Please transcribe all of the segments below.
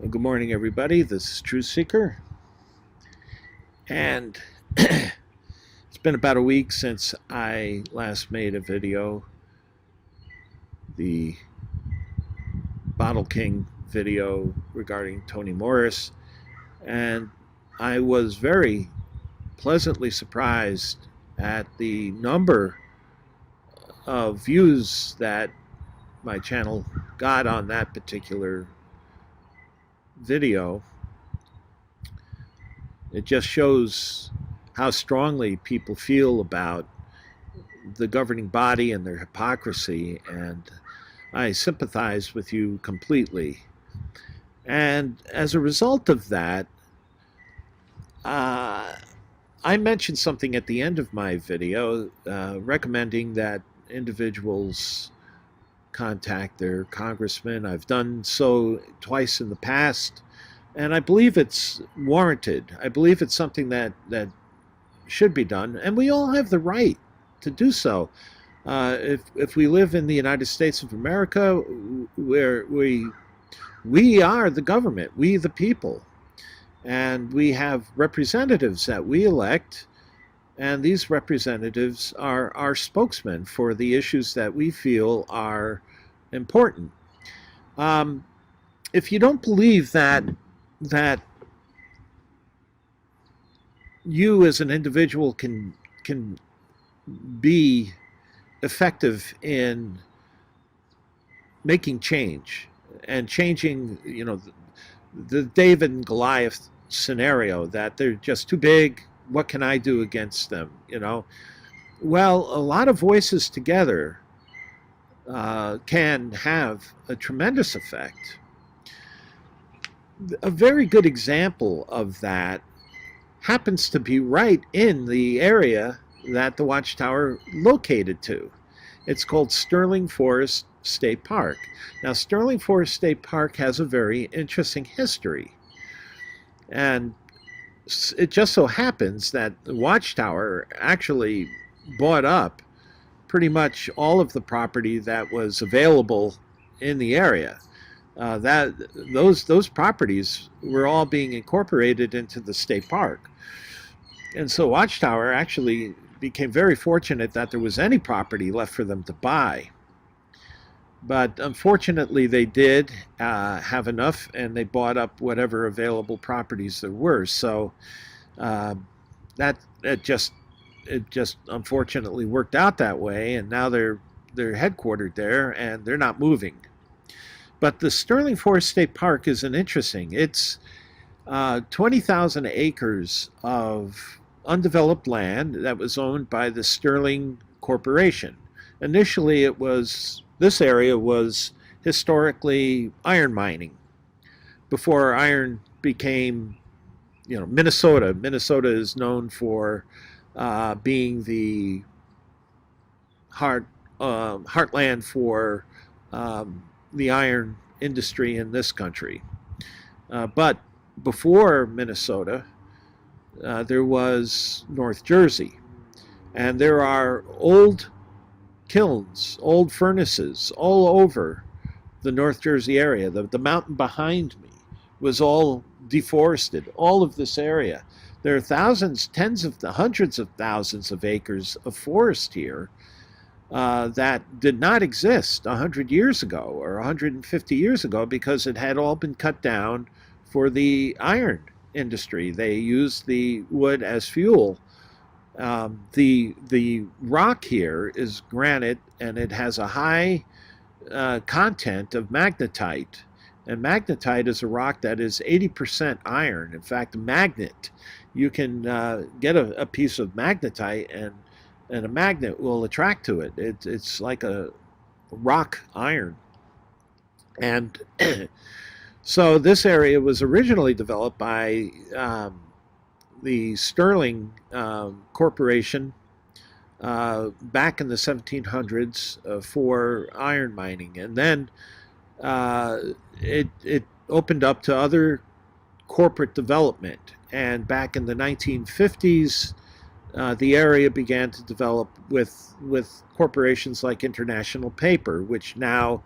Well, good morning, everybody. This is Truth Seeker, and it's been about a week since I last made a video, the Bottle King video regarding Toni Morris, and I was very pleasantly surprised at the number of views that my channel got on that particular video. It just shows how strongly people feel about the governing body and their hypocrisy, and I sympathize with you completely. And as a result of that, I mentioned something at the end of my video recommending that individuals contact their congressman. I've done so twice in the past, and I believe it's warranted. I believe it's something that should be done, and we all have the right to do so. If we live in the United States of America, where we are the government, we the people, and we have representatives that we elect, and these representatives are our spokesmen for the issues that we feel are important. If you don't believe that you as an individual can be effective in making change and changing, the David and Goliath scenario, that they're just too big, what can I do against them? Well, a lot of voices together can have a tremendous effect. A very good example of that happens to be right in the area that the Watchtower located to. It's called Sterling Forest State Park. Now, Sterling Forest State Park has a very interesting history, and it just so happens that the Watchtower actually bought up pretty much all of the property that was available in the area. Those properties were all being incorporated into the state park, and so Watchtower actually became very fortunate that there was any property left for them to buy. But unfortunately, they did have enough, and they bought up whatever available properties there were. So it just unfortunately worked out that way, and now they're headquartered there, and they're not moving. But the Sterling Forest State Park is an interesting. It's 20,000 acres of undeveloped land that was owned by the Sterling Corporation. Initially, this area was historically iron mining before iron became, Minnesota. Minnesota is known for being the heartland for the iron industry in this country. But before Minnesota, there was North Jersey, and there are old kilns, old furnaces all over the North Jersey area. The mountain behind me was all deforested, all of this area. There are thousands, hundreds of thousands of acres of forest here that did not exist 100 years ago or 150 years ago, because it had all been cut down for the iron industry. They used the wood as fuel. The rock here is granite, and it has a high content of magnetite. And magnetite is a rock that is 80% iron. In fact, a magnet, you can get a piece of magnetite, and a magnet will attract to it. It's like a rock iron. And so this area was originally developed by the Sterling Corporation back in the 1700s for iron mining, and then it opened up to other corporate development. And back in the 1950s, the area began to develop with corporations like International Paper, which now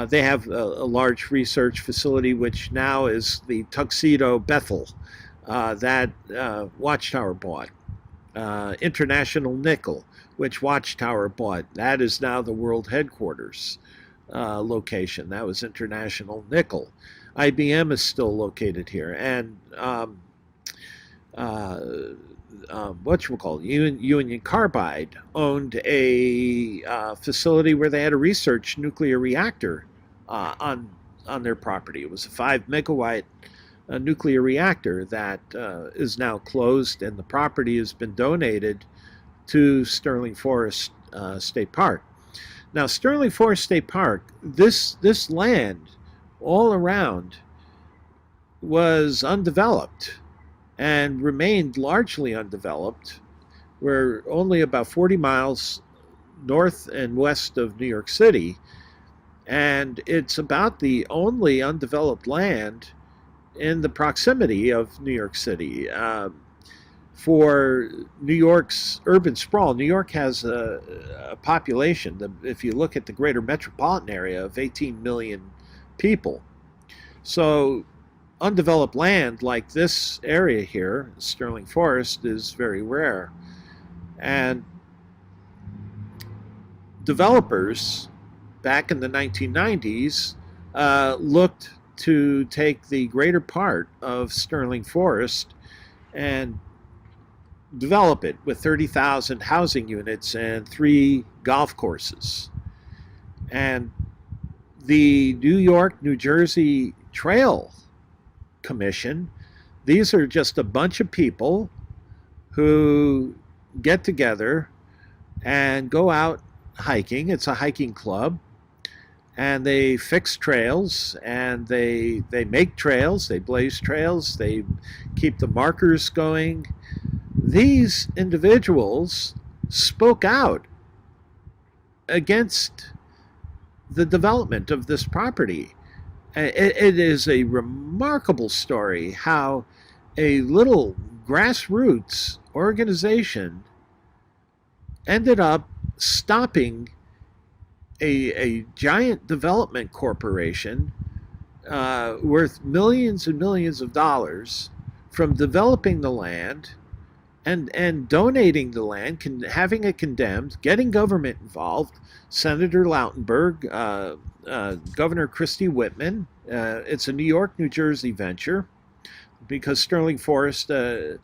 They have a large research facility, which now is the Tuxedo Bethel that Watchtower bought. International Nickel, which Watchtower bought. That is now the world headquarters location. That was International Nickel. IBM is still located here, and Union Carbide owned a facility where they had a research nuclear reactor on their property. It was a 5 megawatt nuclear reactor that is now closed, and the property has been donated to Sterling Forest State Park. Now, Sterling Forest State Park, this land all around was undeveloped and remained largely undeveloped. We're only about 40 miles north and west of New York City, and it's about the only undeveloped land in the proximity of New York City. For New York's urban sprawl, New York has a population, if you look at the greater metropolitan area, of 18 million people. So undeveloped land like this area here, Sterling Forest, is very rare. And developers back in the 1990s looked to take the greater part of Sterling Forest and develop it with 30,000 housing units and 3 golf courses. And the New York, New Jersey Trail Commission, these are just a bunch of people who get together and go out hiking. It's a hiking club, and they fix trails, and they make trails, they blaze trails, they keep the markers going. These individuals spoke out against the development of this property. It is a remarkable story how a little grassroots organization ended up stopping a giant development corporation worth millions and millions of dollars from developing the land and donating the land, having it condemned, getting government involved. Senator Lautenberg, Governor Christie Whitman. It's a New York, New Jersey venture because Sterling Forest it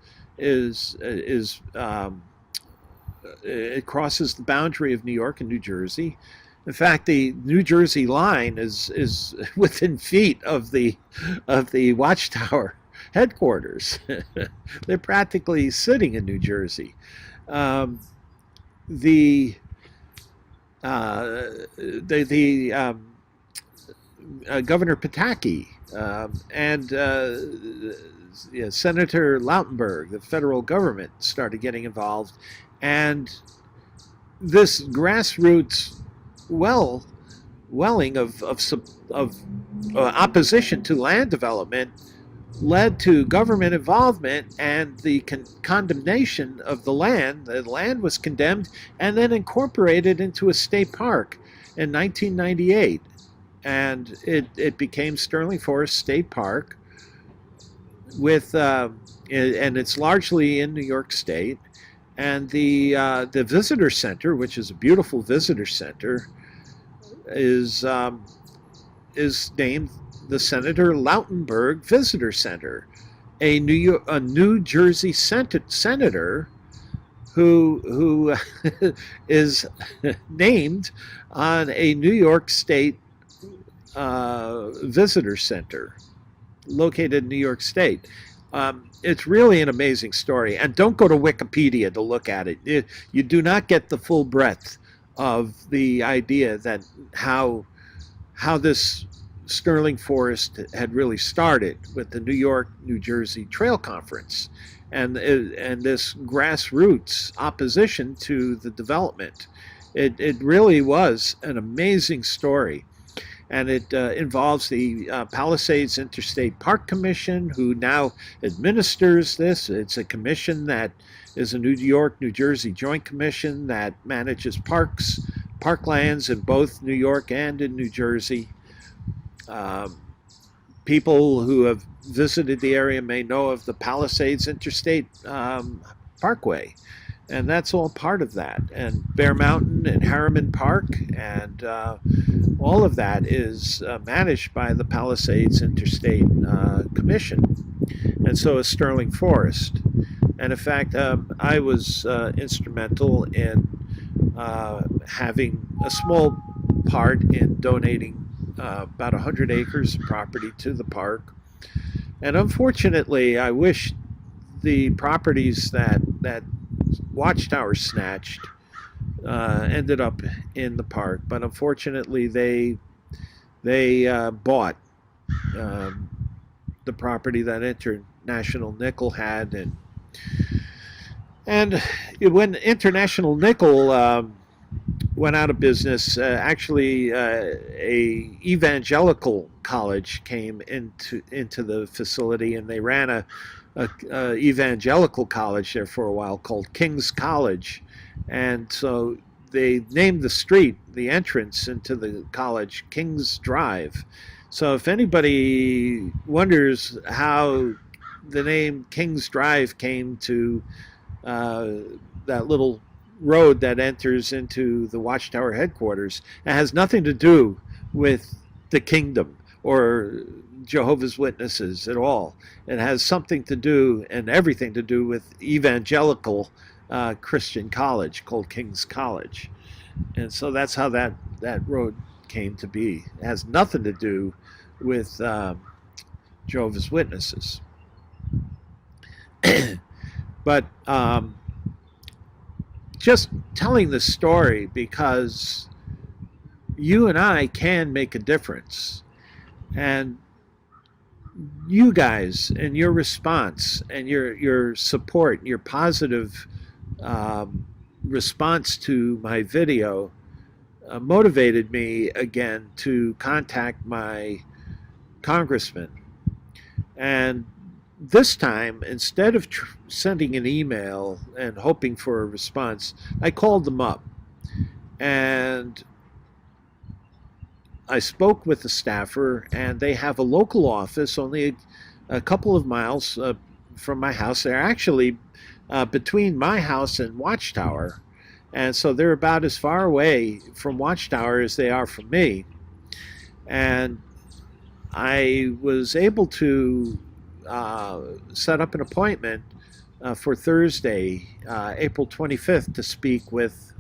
crosses the boundary of New York and New Jersey. In fact, the New Jersey line is within feet of the Watchtower headquarters. They're practically sitting in New Jersey. Governor Pataki and Senator Lautenberg, the federal government, started getting involved, and this grassroots welling of opposition to land development led to government involvement and the condemnation of the land. The land was condemned and then incorporated into a state park in 1998. And it became Sterling Forest State Park with, and it's largely in New York State. And the visitor center, which is a beautiful visitor center, is named the Senator Lautenberg Visitor Center, a New Jersey senator who is named on a New York State visitor center located in New York State. It's really an amazing story, and don't go to Wikipedia to look at it. You do not get the full breadth of the idea that how this Sterling Forest had really started with the New York, New Jersey Trail Conference and this grassroots opposition to the development. It really was an amazing story. And it involves the Palisades Interstate Park Commission, who now administers this. It's a commission that is a New York, New Jersey joint commission that manages parks, parklands in both New York and in New Jersey. Um, People who have visited the area may know of the Palisades Interstate Parkway, and that's all part of that. And Bear Mountain and Harriman Park, and all of that is managed by the Palisades Interstate Commission, and so is Sterling Forest. And in fact, I was instrumental in having a small part in donating about 100 acres of property to the park. And unfortunately, I wish the properties that Watchtower snatched ended up in the park, but unfortunately they bought the property that International Nickel had, and when International Nickel went out of business, actually a evangelical college came into the facility, and they ran a evangelical college there for a while called King's College. And so they named the street, the entrance into the college, King's Drive. So if anybody wonders how the name King's Drive came to that little road that enters into the Watchtower headquarters, it has nothing to do with the kingdom or Jehovah's Witnesses at all. It has something to do and everything to do with evangelical Christian college called King's College. And so that's how that road came to be. It has nothing to do with Jehovah's Witnesses. But just telling the story because you and I can make a difference. And you guys and your response and your support, your positive response to my video motivated me again to contact my congressman. And this time, instead of sending an email and hoping for a response, I called them up. And I spoke with the staffer, and they have a local office only a couple of miles from my house. They're actually between my house and Watchtower. And so they're about as far away from Watchtower as they are from me. And I was able to set up an appointment for Thursday, April 25th, to speak with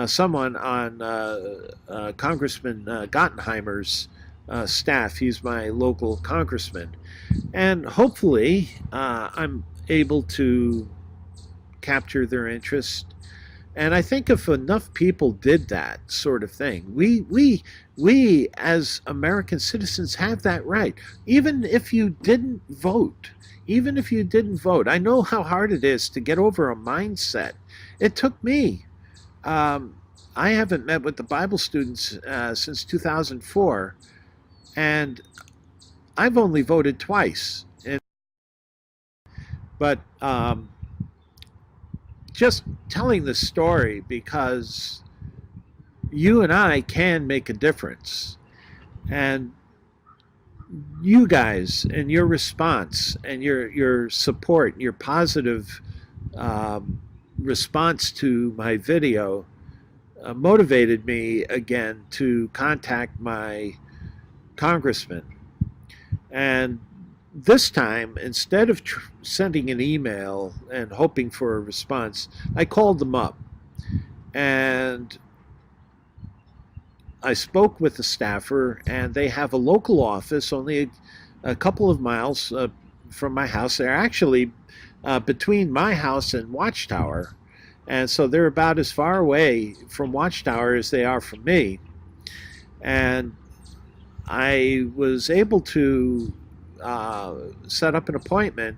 someone on Congressman Gottenheimer's staff. He's my local congressman. And hopefully I'm able to capture their interest. And I think if enough people did that sort of thing, we as American citizens have that right. Even if you didn't vote, I know how hard it is to get over a mindset. It took me. I haven't met with the Bible students since 2004, and I've only voted twice. But just telling the story because you and I can make a difference. And you guys and your response and your support, your positive response to my video motivated me again to contact my congressman. And this time, instead of sending an email and hoping for a response, I called them up. And I spoke with the staffer, and they have a local office only a couple of miles from my house. They're actually between my house and Watchtower. And so they're about as far away from Watchtower as they are from me. And I was able to set up an appointment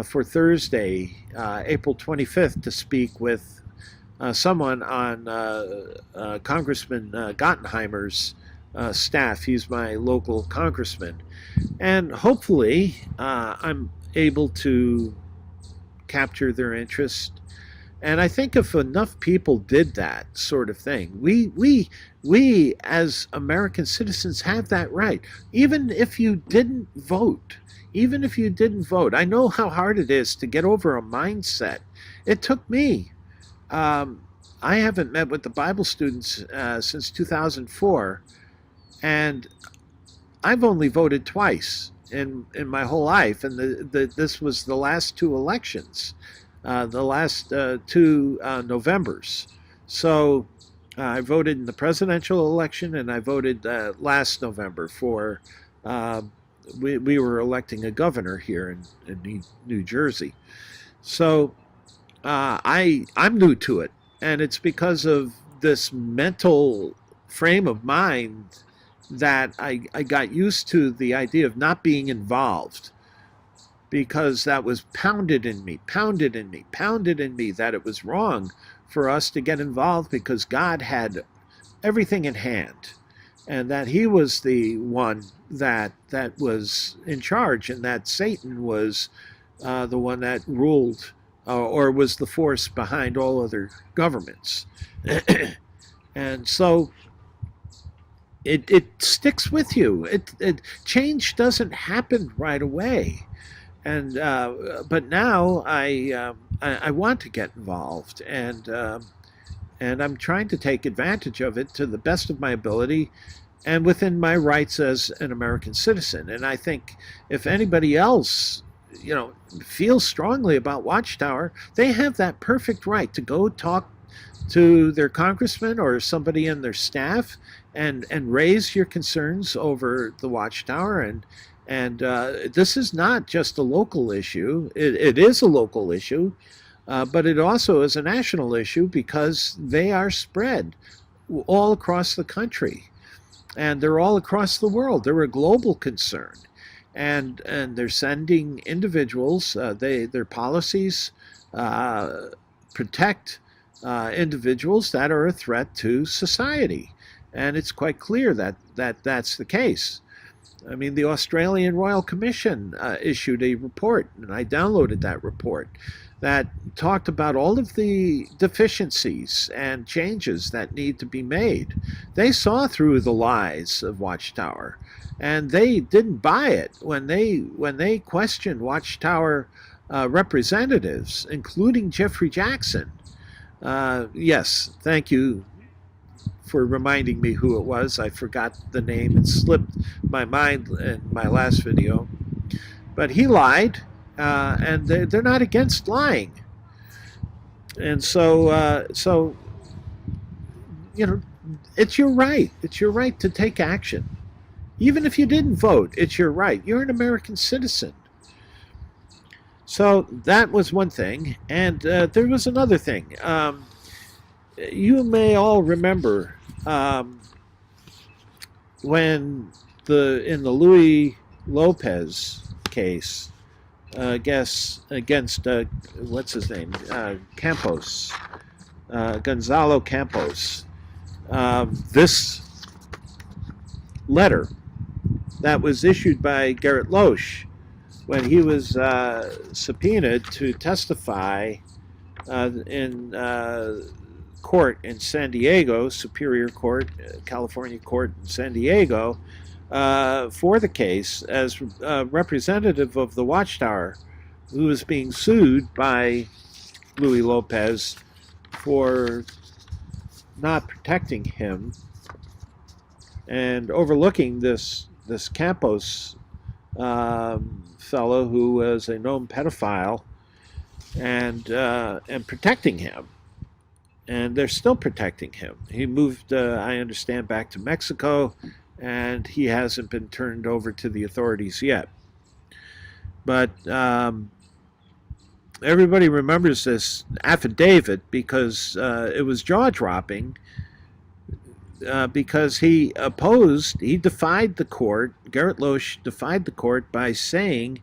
for Thursday, April 25th, to speak with someone on Congressman Gottenheimer's staff. He's my local congressman. And hopefully I'm able to capture their interest. And I think if enough people did that sort of thing, we as American citizens have that right. Even if you didn't vote, even if you didn't vote, I know how hard it is to get over a mindset. It took me. Um, I haven't met with the Bible students since 2004, and I've only voted twice in my whole life, and this was the last two elections, the last two Novembers. So I voted in the presidential election, and I voted last November for. Uh, we were electing a governor here in New Jersey. So I'm new to it, and it's because of this mental frame of mind that I got used to the idea of not being involved, because that was pounded in me, pounded in me, pounded in me that it was wrong for us to get involved because God had everything in hand, and that He was the one that was in charge, and that Satan was the one that ruled or was the force behind all other governments. And so it sticks with you. Change doesn't happen right away. And but now I want to get involved, and I'm trying to take advantage of it to the best of my ability and within my rights as an American citizen. And I think if anybody else, feels strongly about Watchtower, they have that perfect right to go talk to their congressman or somebody in their staff and raise your concerns over the Watchtower. And this is not just a local issue. It is a local issue, but it also is a national issue because they are spread all across the country, and they're all across the world. They're a global concern, and they're sending individuals. Their policies protect individuals that are a threat to society, and it's quite clear that that's the case. I mean, the Australian Royal Commission issued a report, and I downloaded that report, that talked about all of the deficiencies and changes that need to be made. They saw through the lies of Watchtower, and they didn't buy it when they questioned Watchtower representatives, including Jeffrey Jackson. Yes, thank you for reminding me who it was. I forgot the name. It slipped my mind in my last video. But he lied, and they're not against lying. And so it's your right. It's your right to take action. Even if you didn't vote, it's your right. You're an American citizen. So that was one thing. And there was another thing. You may all remember when in the Louis Lopez case, against what's his name, Campos, Gonzalo Campos, this letter that was issued by Garrett Loesch when he was subpoenaed to testify in court in San Diego, Superior Court, California Court in San Diego, for the case as representative of the Watchtower, who was being sued by Louis Lopez for not protecting him and overlooking this Campos fellow who was a known pedophile and protecting him. And they're still protecting him. He moved, I understand, back to Mexico, and he hasn't been turned over to the authorities yet. But everybody remembers this affidavit because it was jaw-dropping, because he defied the court. Garrett Loesch defied the court by saying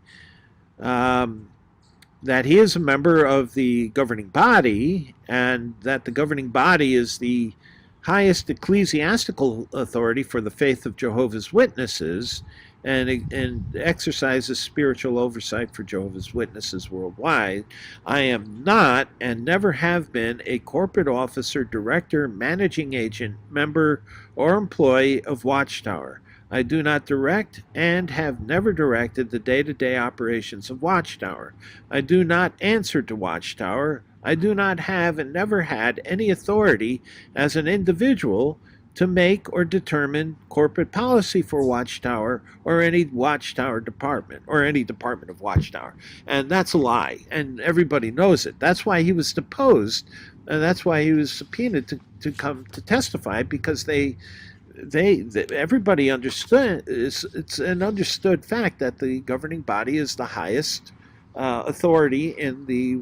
that he is a member of the governing body, and that the governing body is the highest ecclesiastical authority for the faith of Jehovah's Witnesses, and exercises spiritual oversight for Jehovah's Witnesses worldwide. I am not and never have been a corporate officer, director, managing agent, member, or employee of Watchtower. I do not direct and have never directed the day-to-day operations of Watchtower. I do not answer to Watchtower. I do not have and never had any authority as an individual to make or determine corporate policy for Watchtower or any Watchtower department or any department of Watchtower. And that's a lie, and everybody knows it. That's why he was deposed, and that's why he was subpoenaed to come to testify, because everybody understood. It's an understood fact that the governing body is the highest authority in the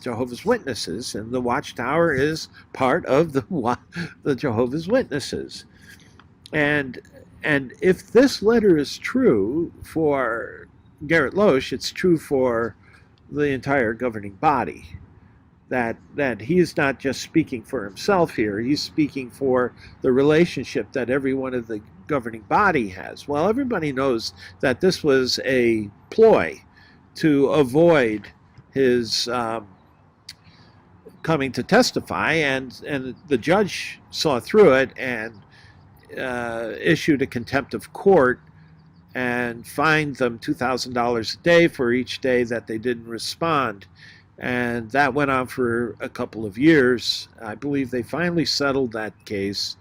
Jehovah's Witnesses, and the Watchtower is part of the Jehovah's Witnesses. And if this letter is true for Garrett Loesch, it's true for the entire governing body. That he is not just speaking for himself here, he's speaking for the relationship that every one of the governing body has. Well, everybody knows that this was a ploy to avoid his coming to testify, and the judge saw through it and issued a contempt of court and fined them $2,000 a day for each day that they didn't respond. And that went on for a couple of years. I believe they finally settled that case,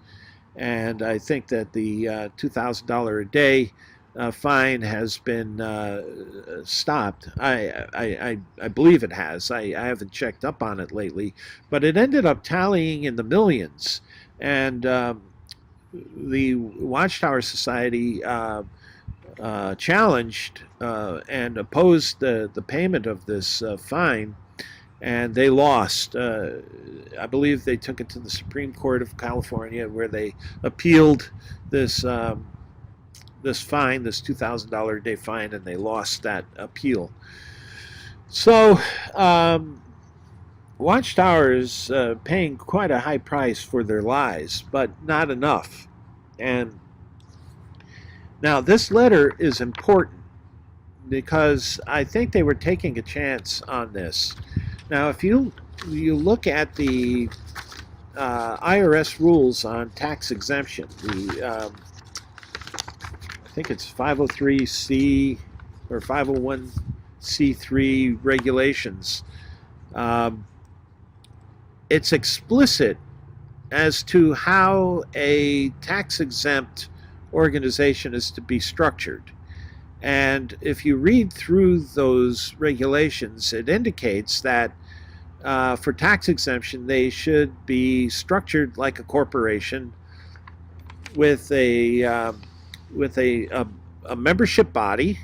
and I think that the $2,000 a day fine has been stopped. I believe it has. I haven't checked up on it lately, but it ended up tallying in the millions. And the Watchtower Society challenged and opposed the payment of this fine, and they lost. I believe they took it to the Supreme Court of California, where they appealed this this fine, this $2,000 a day fine, and they lost that appeal. So Watchtower is paying quite a high price for their lies, but not enough. And now this letter is important because I think they were taking a chance on this. Now, if you look at the IRS rules on tax exemption, I think it's 503C or 501C3 regulations, it's explicit as to how a tax exempt organization is to be structured. And if you read through those regulations, it indicates that for tax exemption, they should be structured like a corporation with a membership body,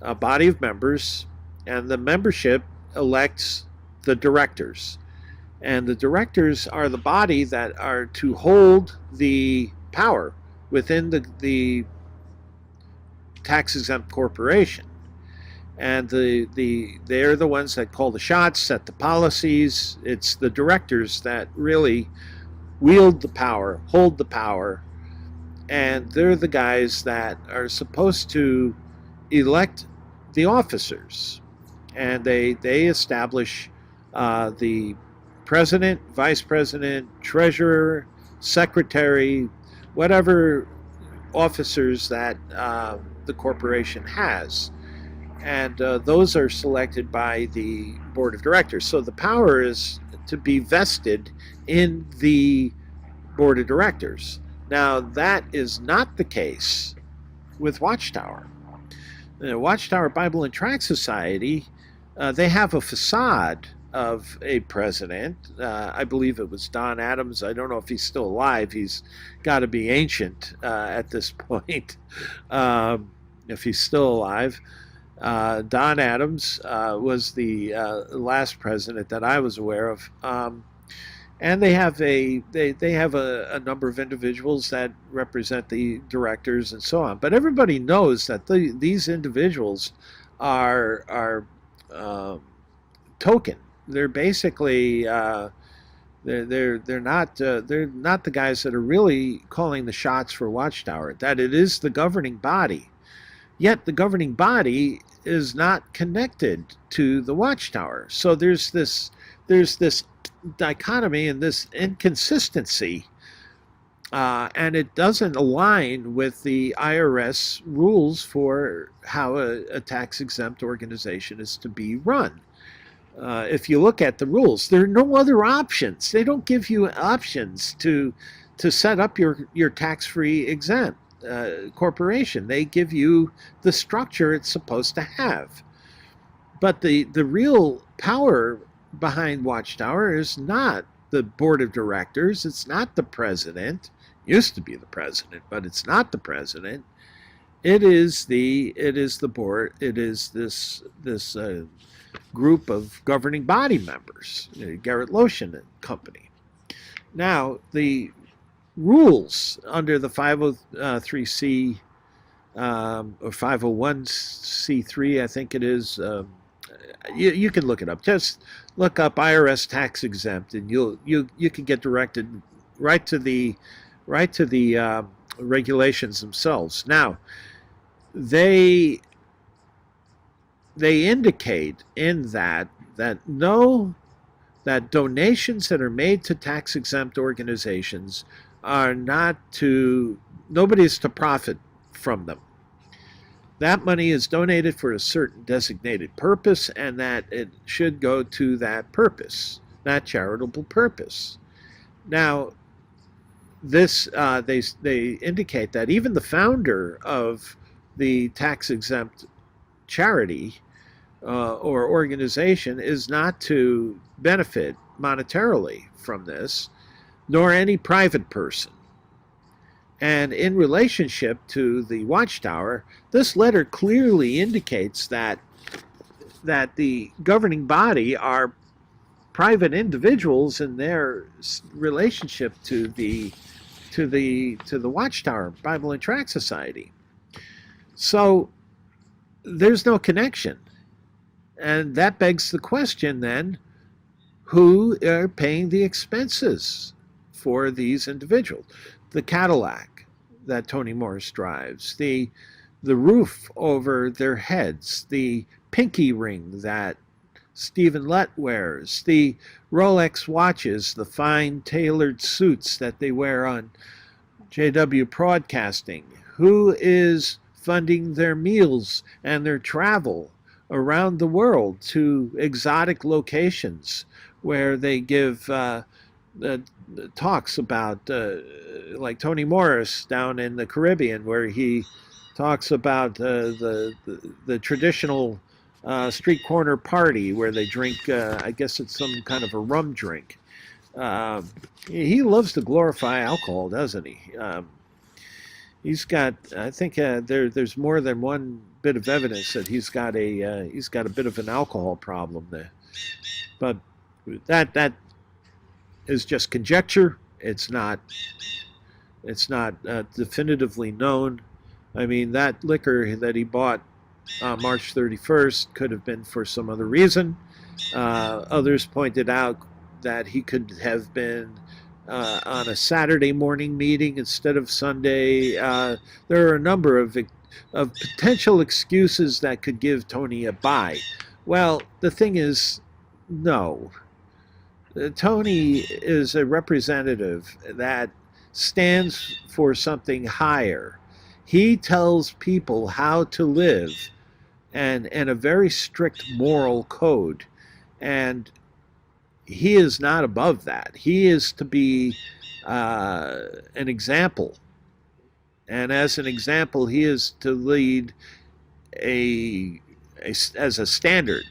a body of members, and the membership elects the directors. And the directors are the body that are to hold the power within the tax-exempt corporation. And they're the ones that call the shots, set the policies. It's the directors that really wield the power, hold the power, and they're the guys that are supposed to elect the officers. And they establish the president, vice president, treasurer, secretary, whatever officers that the corporation has. And those are selected by the board of directors. So the power is to be vested in the board of directors. Now, that is not the case with Watchtower. The Watchtower Bible and Tract Society, they have a facade of a president. I believe it was Don Adams. I don't know if he's still alive. He's got to be ancient at this point, if he's still alive. Don Adams was the last president that I was aware of. And they have a number of individuals that represent the directors and so on. But everybody knows that these individuals are token. They're basically they're not the guys that are really calling the shots for Watchtower. That it is the governing body Yet the governing body is not connected to the Watchtower. So there's this dichotomy and this inconsistency, and it doesn't align with the IRS rules for how a tax exempt organization is to be run. If you look at the rules, there are no other options. They don't give you options to set up your tax-free exempt corporation. They give you the structure it's supposed to have. But the real power behind Watchtower is not the board of directors. It's not the president. It used to be the president, but it's not the president. It is the board. It is this group of governing body members, Garrett Lotion and Company. Now, the rules under the 503c or 501c3, I think it is. You can look it up. Just look up IRS tax exempt, and you can get directed right to the regulations themselves. Now, they indicate in that donations that are made to tax exempt organizations are nobody's to profit from them. That money is donated for a certain designated purpose, and that it should go to that purpose, that charitable purpose. Now, this they indicate that even the founder of the tax exempt charity or organization is not to benefit monetarily from this, nor any private person. And in relationship to the Watchtower, this letter clearly indicates that the governing body are private individuals in their relationship to the Watchtower Bible and Tract Society. So there's no connection. And that begs the question then, who are paying the expenses for these individuals? The Cadillac that Tony Morris drives, the roof over their heads, the pinky ring that Stephen Lett wears, the Rolex watches, the fine tailored suits that they wear on JW Broadcasting. Who is funding their meals and their travel around the world to exotic locations where they give talks about, like Tony Morris down in the Caribbean, where he talks about the traditional street corner party where they drink, I guess it's some kind of a rum drink. He loves to glorify alcohol, doesn't he? He's got, I think there's more than one bit of evidence that he's got a bit of an alcohol problem there. But that is just conjecture. It's not definitively known. I mean, that liquor that he bought on March 31st could have been for some other reason. Others pointed out that he could have been on a Saturday morning meeting instead of Sunday. There are a number of potential excuses that could give Tony a bye. Well, the thing is, no. Tony is a representative that stands for something higher. He tells people how to live and a very strict moral code. And he is not above that. He is to be an example. And as an example, he is to lead as a standard,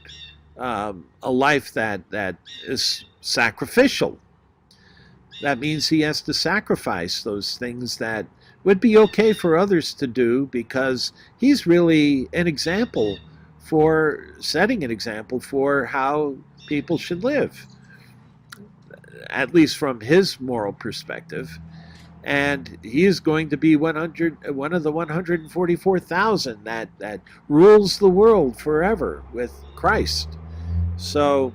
a life that is sacrificial. That means he has to sacrifice those things that would be okay for others to do, because he's really an example for setting an example for how people should live, at least from his moral perspective. And he is going to be one of the 144,000 that rules the world forever with Christ. So,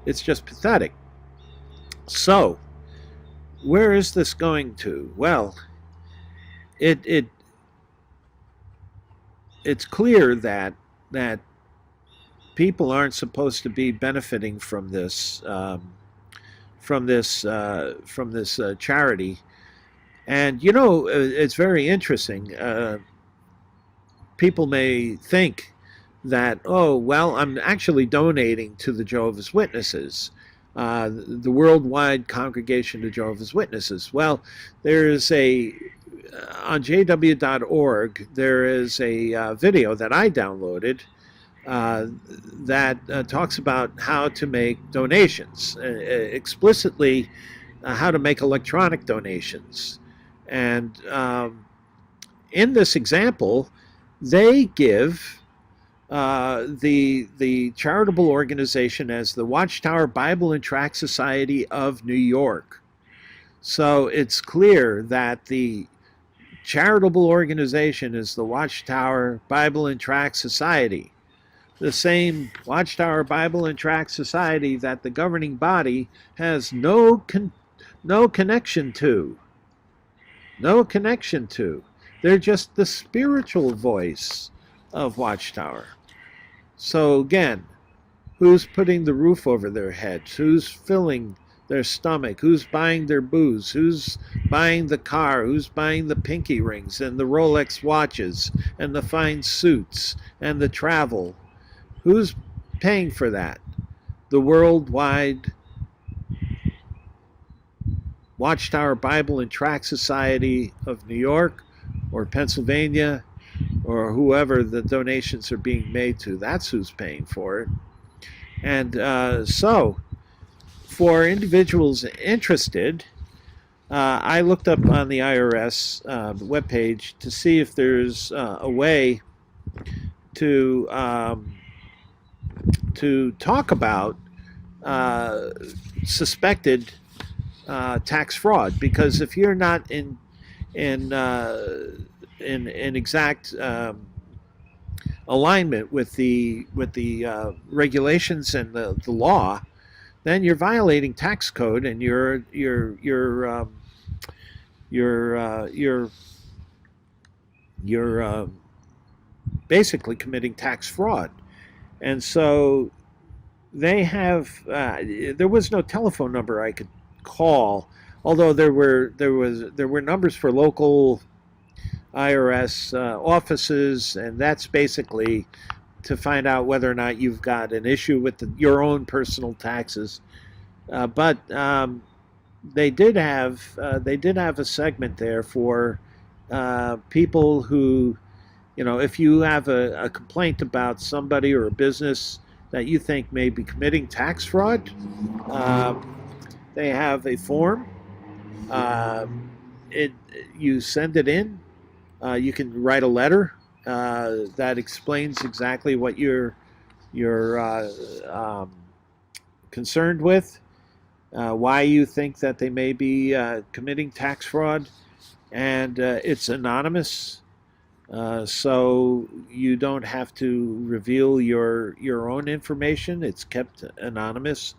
it's just pathetic. So, where is this going to? Well, it it's clear that people aren't supposed to be benefiting from this charity. And it's very interesting. People may think that, oh, well, I'm actually donating to the Jehovah's Witnesses, the worldwide congregation of Jehovah's Witnesses. Well, there is on jw.org, there is a video that I downloaded that talks about how to make donations, explicitly how to make electronic donations. And in this example, they give the charitable organization as the Watchtower Bible and Tract Society of New York. So it's clear that the charitable organization is the Watchtower Bible and Tract Society, the same Watchtower Bible and Tract Society that the governing body has no connection to. No connection to. They're just the spiritual voice of Watchtower. So again, who's putting the roof over their heads? Who's filling their stomach? Who's buying their booze? Who's buying the car? Who's buying the pinky rings and the Rolex watches and the fine suits and the travel? Who's paying for that? The worldwide Watchtower Bible and Tract Society of New York or Pennsylvania, or whoever the donations are being made to. That's who's paying for it. And so for individuals interested, I looked up on the IRS webpage to see if there's a way to talk about suspected tax fraud, because if you're not in exact alignment with the regulations and the law, then you're violating tax code, and you're basically committing tax fraud. And so they have there was no telephone number I could call, although there were numbers for local IRS offices, and that's basically to find out whether or not you've got an issue with your own personal taxes. But they did have a segment there for people who, if you have a complaint about somebody or a business that you think may be committing tax fraud, they have a form. You send it in. You can write a letter that explains exactly what you're concerned with, why you think that they may be committing tax fraud, and it's anonymous, so you don't have to reveal your own information. It's kept anonymous.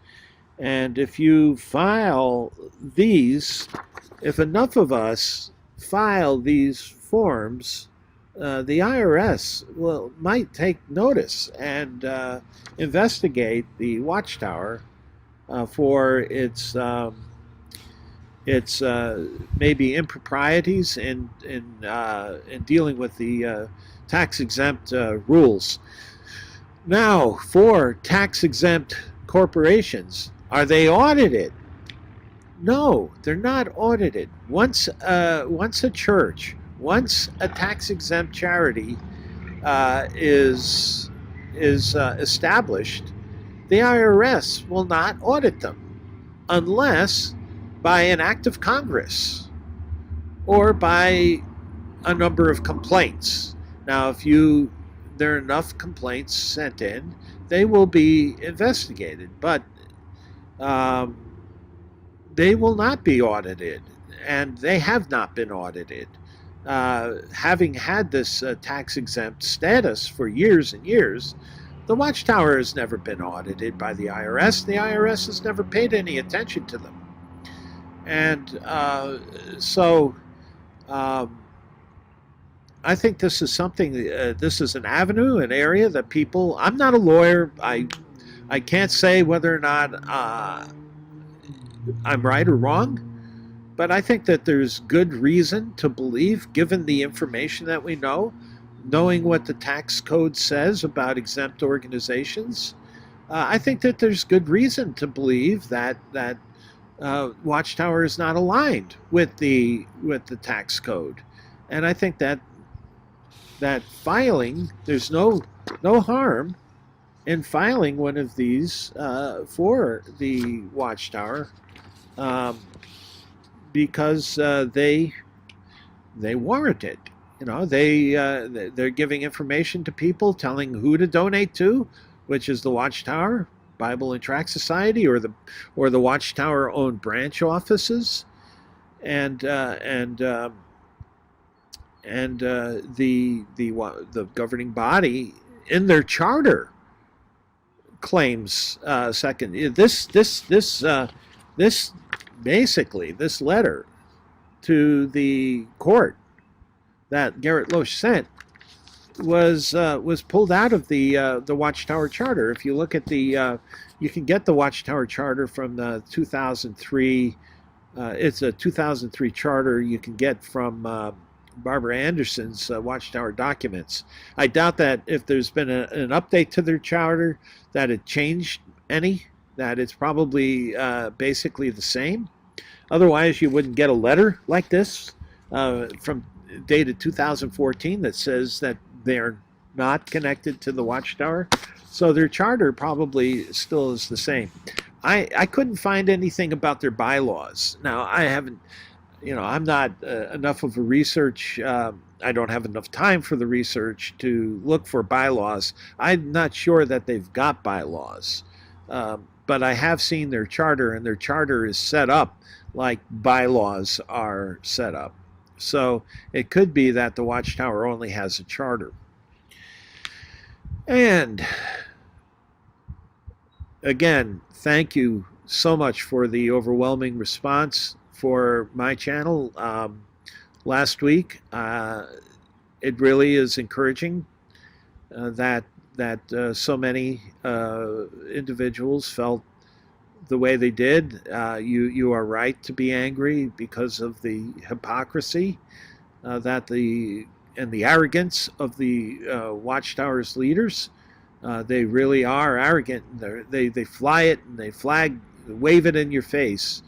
And if you file these, if enough of us file these forms, the IRS might take notice and investigate the Watchtower for its maybe improprieties in dealing with the tax exempt rules. Now, for tax exempt corporations, are they audited? No, they're not audited. Once a church, once a tax-exempt charity is established, the IRS will not audit them unless by an act of Congress or by a number of complaints. Now, if there are enough complaints sent in, they will be investigated, but they will not be audited, and they have not been audited. Having had this tax-exempt status for years and years, the Watchtower has never been audited by the IRS. The IRS has never paid any attention to them. And so I think this is something. This is an avenue, an area that people. I'm not a lawyer. I can't say whether or not I'm right or wrong. But I think that there's good reason to believe, given the information that we know, knowing what the tax code says about exempt organizations, I think that there's good reason to believe that Watchtower is not aligned with the tax code, and I think that filing, there's no harm in filing one of these for the Watchtower. Um, because they warrant it. You know, they're giving information to people, telling who to donate to, which is the Watchtower Bible and Tract Society, or the Watchtower owned branch offices, and the governing body in their charter claims second. This basically, this letter to the court that Garrett Loesch sent was pulled out of the Watchtower Charter. If you look at you can get the Watchtower Charter from the 2003. It's a 2003 charter you can get from Barbara Anderson's Watchtower documents. I doubt that if there's been an update to their charter that it changed any. That it's probably basically the same. Otherwise, you wouldn't get a letter like this from dated 2014 that says that they're not connected to the Watchtower. So their charter probably still is the same. I couldn't find anything about their bylaws. Now, I haven't, I'm not enough of a research. I don't have enough time for the research to look for bylaws. I'm not sure that they've got bylaws. But I have seen their charter, and their charter is set up like bylaws are set up. So it could be that the Watchtower only has a charter. And again, thank you so much for the overwhelming response for my channel last week. It really is encouraging that so many individuals felt the way they did. You are right to be angry because of the hypocrisy and the arrogance of the Watchtower's leaders. They really are arrogant. They fly it and they wave it in your face,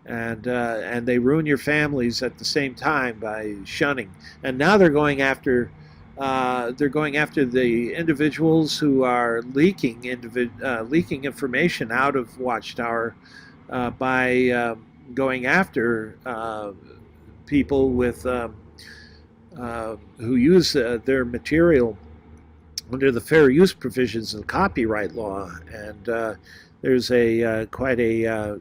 and they ruin your families at the same time by shunning. And now they're going after the individuals who are leaking information out of Watchtower by going after people who use their material under the fair use provisions of the copyright law. And there's quite a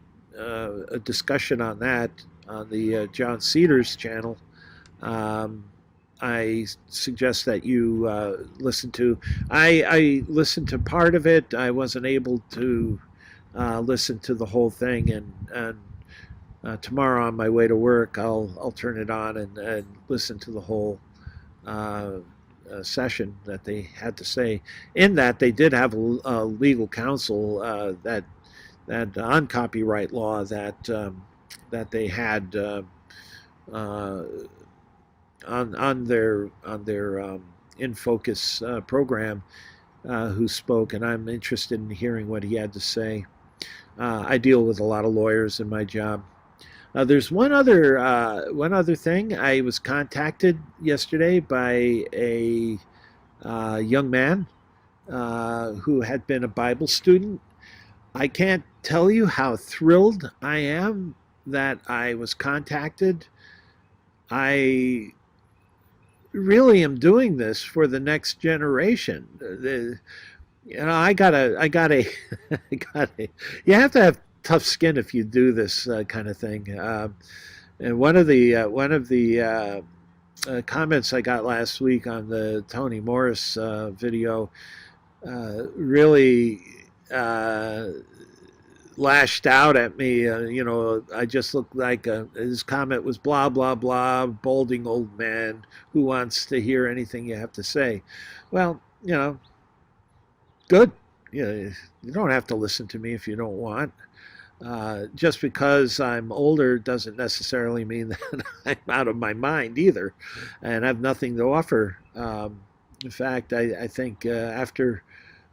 discussion on that on the John Cedars channel. I suggest that you listen to. I listened to part of it. I wasn't able to listen to the whole thing, and tomorrow on my way to work, I'll turn it on and listen to the whole session that they had to say. In that, they did have a legal counsel that on copyright law that they had on their In Focus program who spoke, and I'm interested in hearing what he had to say. I deal with a lot of lawyers in my job. There's one other thing. I was contacted yesterday by a young man who had been a Bible student. I can't tell you how thrilled I am that I was contacted. I really am doing this for the next generation. I gotta, you have to have tough skin if you do this kind of thing. And one of the comments I got last week on the Tony Morris video really lashed out at me. I just looked like his comment was blah, blah, blah, balding old man who wants to hear anything you have to say. Well, good. You don't have to listen to me if you don't want. Just because I'm older doesn't necessarily mean that I'm out of my mind either, and have nothing to offer. In fact, I think after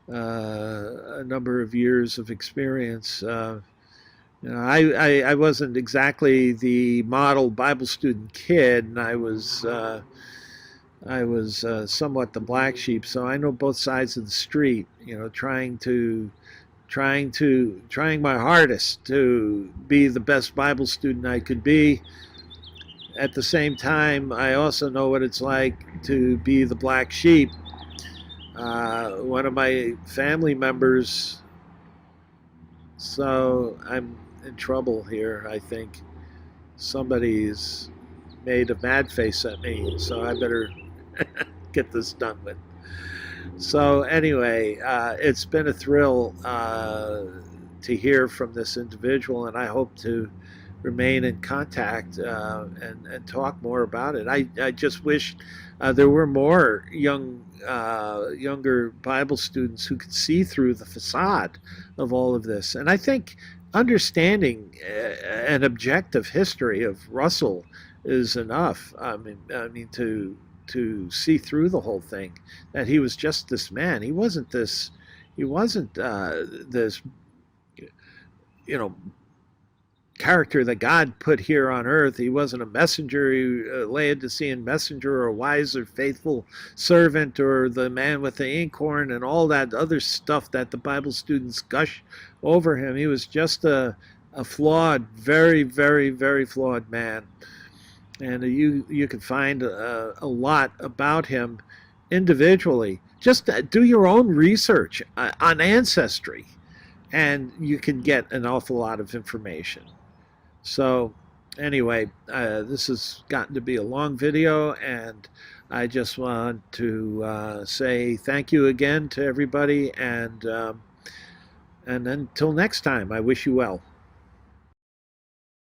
a number of years of experience, I wasn't exactly the model Bible student kid, and I was somewhat the black sheep, so I know both sides of the street. Trying my hardest to be the best Bible student I could be. At the same time, I also know what it's like to be the black sheep. One of my family members, so I'm in trouble here, I think. Somebody's made a mad face at me, so I better get this done with. So anyway, it's been a thrill to hear from this individual, and I hope to remain in contact and talk more about it. I just wish there were more younger Bible students who could see through the facade of all of this. And I think understanding an objective history of Russell is enough. I mean to see through the whole thing, that he was just this man. He wasn't this. He wasn't this. Character that God put here on earth. He wasn't a messenger, a Laodicean messenger, or a wise or faithful servant, or the man with the inkhorn and all that other stuff that the Bible students gush over him. He was just a flawed, very, very, very flawed man. And you can find a lot about him individually. Just do your own research on ancestry, and you can get an awful lot of information. So anyway, this has gotten to be a long video, and I just want to say thank you again to everybody, and until next time, I wish you well.